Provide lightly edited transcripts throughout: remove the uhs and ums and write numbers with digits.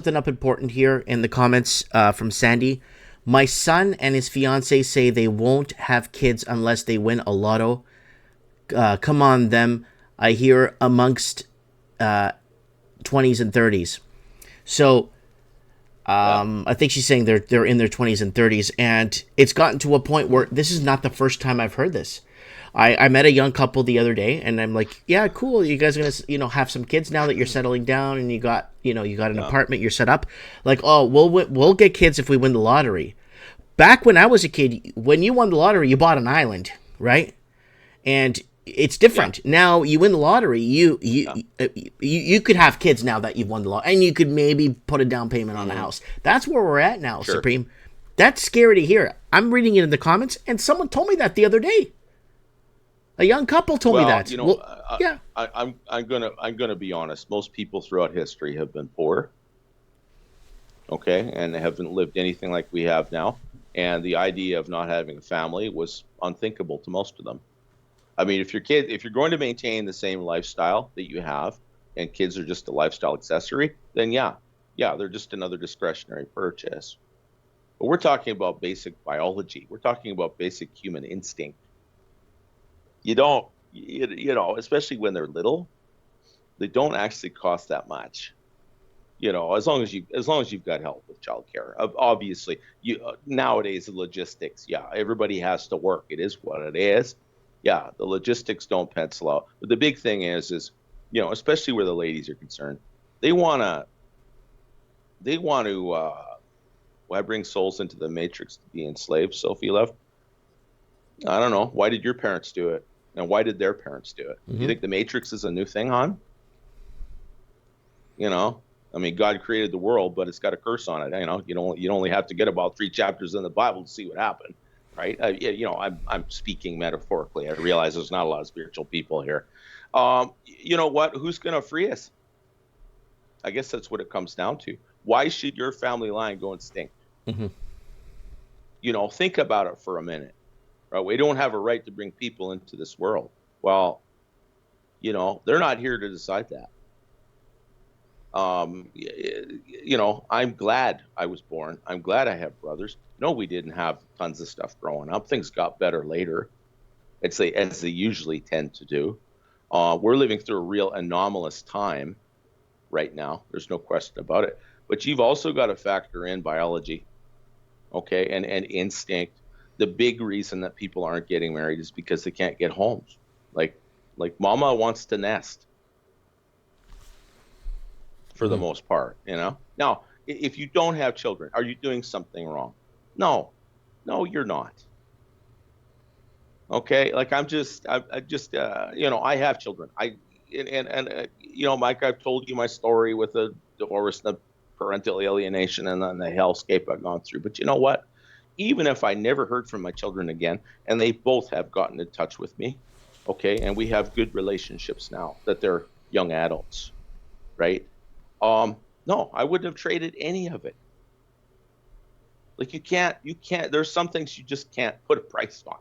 Something up important here in the comments from Sandy. My son and his fiance say they won't have kids unless they win a lotto. Come on, them. I hear amongst 20s and 30s. So Yeah, I think she's saying they're in their 20s and 30s, and it's gotten to a point where this is not the first time I've heard this. I met a young couple the other day, and I'm like, yeah, cool. You guys are gonna have some kids now that you're settling down, and you got an yeah, apartment, you're set up. Like, oh, we'll get kids if we win the lottery. Back when I was a kid, when you won the lottery, you bought an island, right? And it's yeah, different now. You win the lottery, yeah. you could have kids now that you've won the lottery, and you could maybe put a down payment on a Hmm. house. That's where we're at now, Sure. Supreme. That's scary to hear. I'm reading it in the comments, and someone told me that the other day. A young couple told me Well, that. Well, yeah. I'm gonna be honest. Most people throughout history have been poor, okay, and haven't lived anything like we have now. And the idea of not having a family was unthinkable to most of them. I mean, if you're going to maintain the same lifestyle that you have, and kids are just a lifestyle accessory, then yeah, they're just another discretionary purchase. But we're talking about basic biology. We're talking about basic human instinct. You don't, especially when they're little, they don't actually cost that much. As long as you've got help with childcare. Obviously, nowadays the logistics, yeah, everybody has to work. It is what it is. Yeah, the logistics don't pencil out. But the big thing is, especially where the ladies are concerned, they wanna they want to. Why bring souls into the matrix to be enslaved? Sophie left. I don't know. Why did your parents do it? And why did their parents do it? You Hmm. think the matrix is a new thing, hon? You know, I mean, God created the world, but it's got a curse on it. You only have to get about 3 chapters in the Bible to see what happened, right? Yeah, I'm speaking metaphorically. I realize there's not a lot of spiritual people here. You know what? Who's going to free us? I guess that's what it comes down to. Why should your family line go extinct? Hmm. Think about it for a minute. Right? We don't have a right to bring people into this world. Well, they're not here to decide that. I'm glad I was born. I'm glad I have brothers. No, we didn't have tons of stuff growing up. Things got better later. As they usually tend to do. We're living through a real anomalous time right now. There's no question about it. But you've also got to factor in biology, okay, and instinct. The big reason that people aren't getting married is because they can't get homes. Like like mama wants to nest for the Hmm. most part, Now, if you don't have children, are you doing something wrong? No, no, you're not. Okay, like I just, I have children. Mike, I've told you my story with the divorce, and the parental alienation, and then the hellscape I've gone through. But you know what? Even if I never heard from my children again, and they both have gotten in touch with me, okay, and we have good relationships now that they're young adults, right? No, I wouldn't have traded any of it. Like you can't. There's some things you just can't put a price on.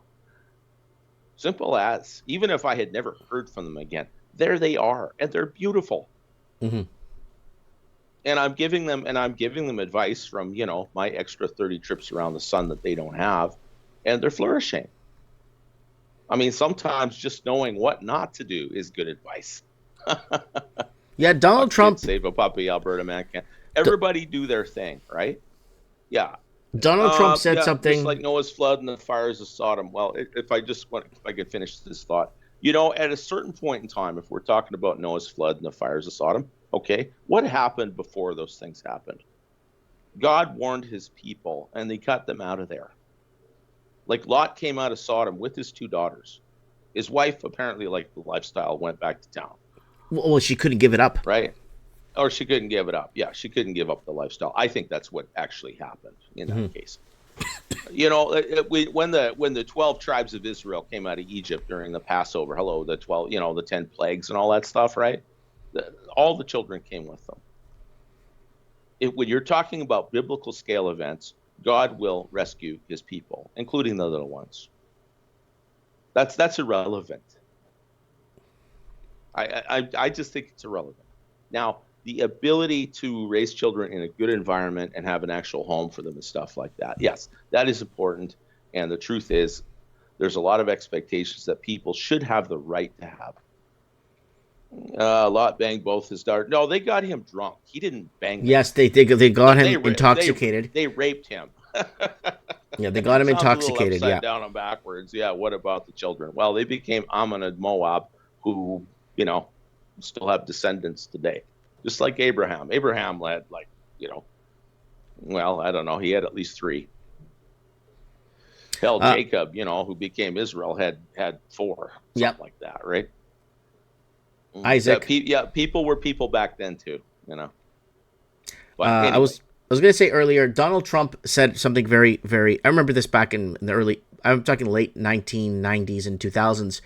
Simple as. Even if I had never heard from them again, there they are, and they're beautiful. Hmm. And I'm giving them advice from my extra 30 trips around the sun that they don't have, and they're flourishing. I mean, sometimes just knowing what not to do is good advice. Yeah, A Donald kid Trump. save a puppy, Alberta man can. D- Everybody do their thing, right? Yeah. Donald Trump said Yeah, just like something. Noah's flood and the fires of Sodom. Well, if I could finish this thought, at a certain point in time, if we're talking about Noah's flood and the fires of Sodom, okay, what happened before those things happened? God warned his people and they cut them out of there. Like Lot came out of Sodom with his 2 daughters. His wife apparently liked the lifestyle, went back to town, Well, she couldn't give it up. right? Or she couldn't give it up. Yeah, she couldn't give up the lifestyle. I think that's what actually happened in that Hmm. case. When the 12 tribes of Israel came out of Egypt during the Passover, hello, the 12, the 10 plagues and all that stuff, right? All the children came with them. When you're talking about biblical scale events, God will rescue his people, including the little ones. That's irrelevant. I just think it's irrelevant. Now, the ability to raise children in a good environment and have an actual home for them and stuff like that. Yes, that is important. And the truth is, there's a lot of expectations that people should have the right to have. Lot banged both his daughters. No, they got him drunk. He didn't bang them. Yes, they got They him intoxicated. they raped him. Yeah, they got him Sounds a little intoxicated. upside Yeah. down and backwards. Yeah. What about the children? Well, they became Ammon and Moab, who, you know, still have descendants today, just like Abraham. Abraham had, like, you know, well, I don't know. He had at least three. Hell, Uh, Jacob, you know, who became Israel, had four, yep. something like that, right? Isaac. Yeah, people were people back then too, you know. Uh, But I anyway, was I was gonna say earlier, Donald Trump said something very, very. I remember this back in the early. I'm talking late 1990s and 2000s,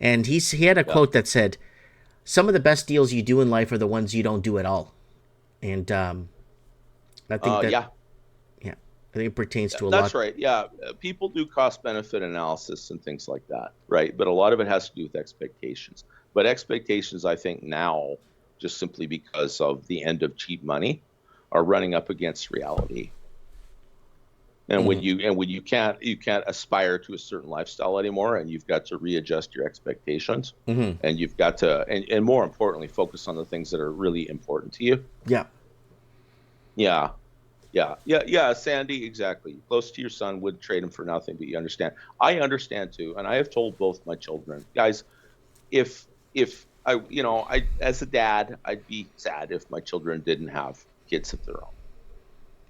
and he had a yeah, quote that said, "Some of the best deals you do in life are the ones you don't do at all," and I think that yeah, yeah, I think it pertains to a that's lot. right. Yeah, people do cost benefit analysis and things like that, right? But a lot of it has to do with expectations. But expectations, I think now, just simply because of the end of cheap money, are running up against reality. And Hmm. when you can't aspire to a certain lifestyle anymore, and you've got to readjust your expectations, Hmm. and you've got to, and more importantly, focus on the things that are really important to you. Yeah. Yeah, yeah, Sandy, exactly. Close to your son, would trade him for nothing, but you understand. I understand too, and I have told both my children, guys, if I, you know, I, as a dad, I'd be sad if my children didn't have kids of their own,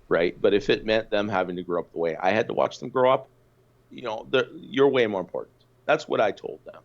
right? But if it meant them having to grow up the way I had to watch them grow up, you know, you're way more important. That's what I told them.